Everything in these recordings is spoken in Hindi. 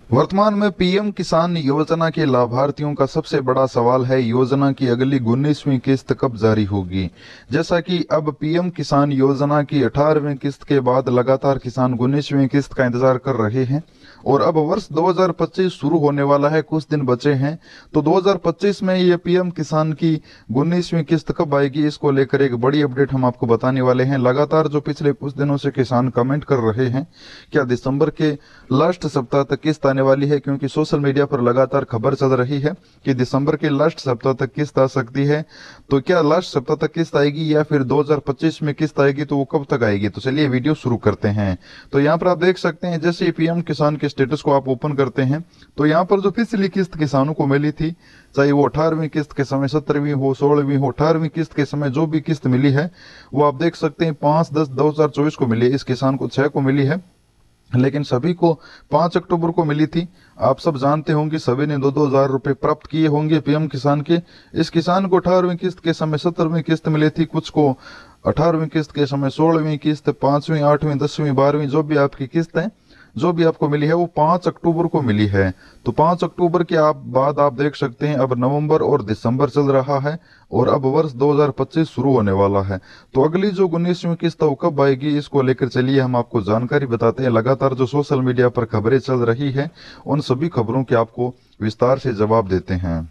वर्तमान में पीएम किसान योजना के लाभार्थियों का सबसे बड़ा सवाल है, योजना की अगली 19वीं किस्त कब जारी होगी। जैसा कि अब पीएम किसान योजना की 18वीं किस्त के बाद लगातार किसान 19वीं किस्त का इंतजार कर रहे हैं और अब वर्ष 2025 शुरू होने वाला है, कुछ दिन बचे हैं। तो 2025 में ये पीएम किसान की 19वीं किस्त कब आएगी, इसको लेकर एक बड़ी अपडेट हम आपको बताने वाले हैं। लगातार जो पिछले कुछ दिनों से किसान कमेंट कर रहे हैं, क्या दिसंबर के लास्ट सप्ताह तक किस्त आने वाली है, क्योंकि सोशल मीडिया पर लगातार खबर चल रही है कि दिसंबर के लास्ट सप्ताह तक किस्त आ सकती है। तो क्या लास्ट सप्ताह तक किस्त आएगी या फिर 2025 में किस्त आएगी, तो वो कब तक आएगी। तो चलिए वीडियो शुरू करते हैं। तो यहाँ पर आप देख सकते हैं, जैसे पीएम किसान के स्टेटस को आप ओपन करते हैं तो यहाँ पर जो पिछली किस्त किसानों को मिली थी, चाहे वो 18वीं किस्त के समय 17वीं हो, 16वीं हो, 18वीं किस्त के समय जो भी किस्त मिली है वो आप देख सकते हैं 5/10/2024 को मिली है। इस किसान को 6 को मिली है, लेकिन सभी को 5 अक्टूबर को मिली थी। आप सब जानते होंगे, सभी ने 2-2 हजार रुपए प्राप्त किए होंगे पीएम किसान के। इस किसान को 18वीं किस्त के समय 17वीं किस्त मिली थी, कुछ को 18वीं किस्त के समय 16वीं किस्त, 5वीं, 8वीं, 10वीं, 12वीं जो भी आपकी किस्त है, जो भी आपको मिली है वो 5 अक्टूबर को मिली है। तो 5 अक्टूबर के बाद आप देख सकते हैं अब नवंबर और दिसंबर चल रहा है और अब वर्ष 2025 शुरू होने वाला है। तो अगली जो 19वीं किस्त वो कब आएगी, इसको लेकर चलिए हम आपको जानकारी बताते हैं। लगातार जो सोशल मीडिया पर खबरें चल रही है, उन सभी खबरों के आपको विस्तार से जवाब देते हैं।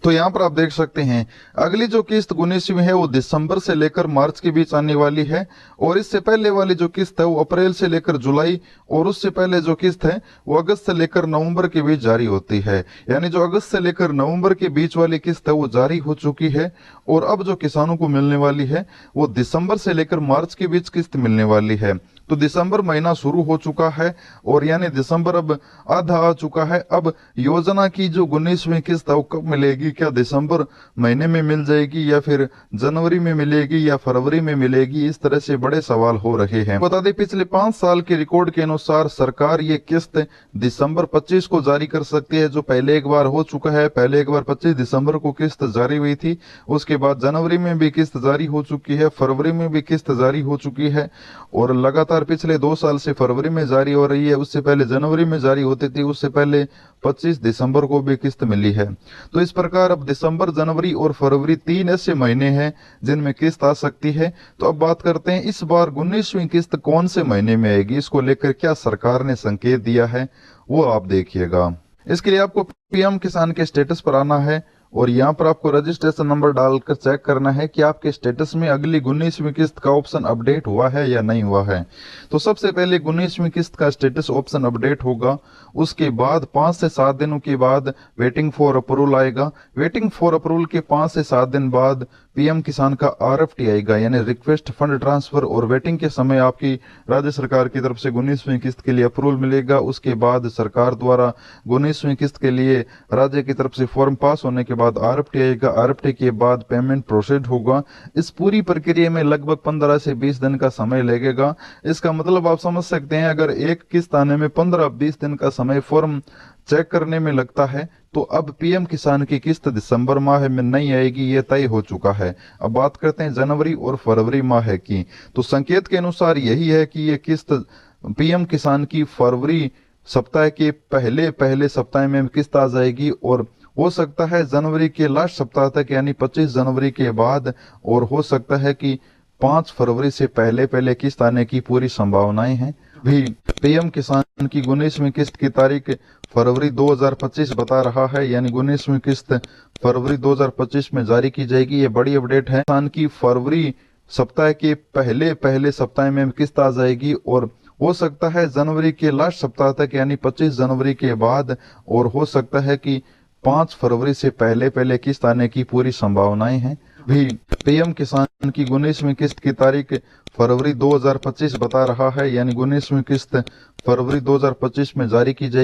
तो यहाँ पर आप देख सकते हैं, अगली जो किस्त 19वीं है वो दिसंबर से लेकर मार्च के बीच आने वाली है और इससे पहले वाली जो किस्त है वो अप्रैल से लेकर जुलाई, और उससे पहले जो किस्त है वो अगस्त से लेकर नवंबर के बीच जारी होती है। यानी जो अगस्त से लेकर नवंबर के बीच वाली किस्त है वो जारी हो चुकी है और अब जो किसानों को मिलने वाली है वो दिसंबर से लेकर मार्च के बीच किस्त मिलने वाली है। तो दिसंबर महीना शुरू हो चुका है और यानी दिसंबर अब आधा आ चुका है। अब योजना की जो 19वीं किस्त है वो कब मिलेगी, क्या दिसंबर महीने में मिल जाएगी या फिर जनवरी में मिलेगी या फरवरी में मिलेगी, इस तरह से बड़े सवाल हो रहे हैं। बता दें, पिछले 5 साल के रिकॉर्ड के अनुसार सरकार ये किस्त दिसंबर 25 को जारी कर सकती है, जो पहले एक बार हो चुका है। पहले एक बार 25 दिसंबर को किस्त जारी हुई थी, उसके बाद जनवरी में भी किस्त जारी हो चुकी है, फरवरी में भी किस्त जारी हो चुकी है और लगातार पिछले 2 साल से फरवरी में जारी हो रही है। उससे पहले जनवरी में जारी होती थी, उससे पहले 25 दिसंबर को भी किस्त मिली है। तो इस प्रकार अब दिसंबर, जनवरी और फरवरी 3 ऐसे महीने हैं जिनमें किस्त आ सकती है। तो अब बात करते हैं इस बार 19वीं किस्त कौन से महीने में आएगी, इसको लेकर क्या सरकार ने संकेत दिया है वो आप देखिएगा। इसके लिए आपको पीएम किसान के स्टेटस पर आना है और यहाँ पर आपको रजिस्ट्रेशन नंबर डालकर चेक करना है कि आपके स्टेटस में अगली 19वीं किस्त का ऑप्शन अपडेट हुआ है या नहीं हुआ है। तो सबसे पहले 19वीं किस्त का स्टेटस ऑप्शन अपडेट होगा, उसके बाद 5 से 7 दिनों के बाद वेटिंग फॉर अप्रूवल आएगा। वेटिंग फॉर अप्रूवल के 5 से 7 दिन बाद पीएम किसान का आरएफटी आएगा, यानी रिक्वेस्ट फंड ट्रांसफर, और वेटिंग के समय आपकी राज्य सरकार की तरफ से 19वीं किस्त के लिए अप्रूवल मिलेगा। उसके बाद सरकार द्वारा 19वीं किस्त के लिए राज्य की तरफ से फॉर्म पास होने के बाद आरएफटी आएगा। आरएफटी के बाद पेमेंट प्रोसीड होगा। इस पूरी प्रक्रिया में लगभग 15 से 20 दिन का समय लगेगा। इसका मतलब आप समझ सकते हैं, अगर एक किस्त आने में 15-20 दिन का समय फॉर्म चेक करने में लगता है, तो अब पीएम किसान की किस्त दिसंबर माह में नहीं आएगी, ये तय हो चुका है। अब बात करते हैं जनवरी और फरवरी माह की। तो संकेत के अनुसार यही है कि ये किस्त पीएम किसान की फरवरी सप्ताह के पहले सप्ताह में किस्त आ जाएगी और हो सकता है जनवरी के लास्ट सप्ताह तक, यानी 25 जनवरी के बाद, और हो सकता है कि 5 फरवरी से पहले किस्त आने की पूरी संभावनाएं हैं। भी पीएम किसान की 19वीं किस्त की तारीख फरवरी 2025 बता रहा है, यानी 19वीं किस्त फरवरी 2025 में जारी की जाएगी। ये बड़ी अपडेट है। किसान की फरवरी सप्ताह के पहले सप्ताह में किस्त आ जाएगी और हो सकता है जनवरी के लास्ट सप्ताह तक, यानी 25 जनवरी के बाद, और हो सकता है कि 5 फरवरी से पहले किस्त आने की पूरी संभावनाएं हैं। भी पीएम किसान की 19वीं किस्त की तारीख फरवरी 2025 बता रहा है, यानी 19वीं किस्त फरवरी 2025 में जारी की जाएगी।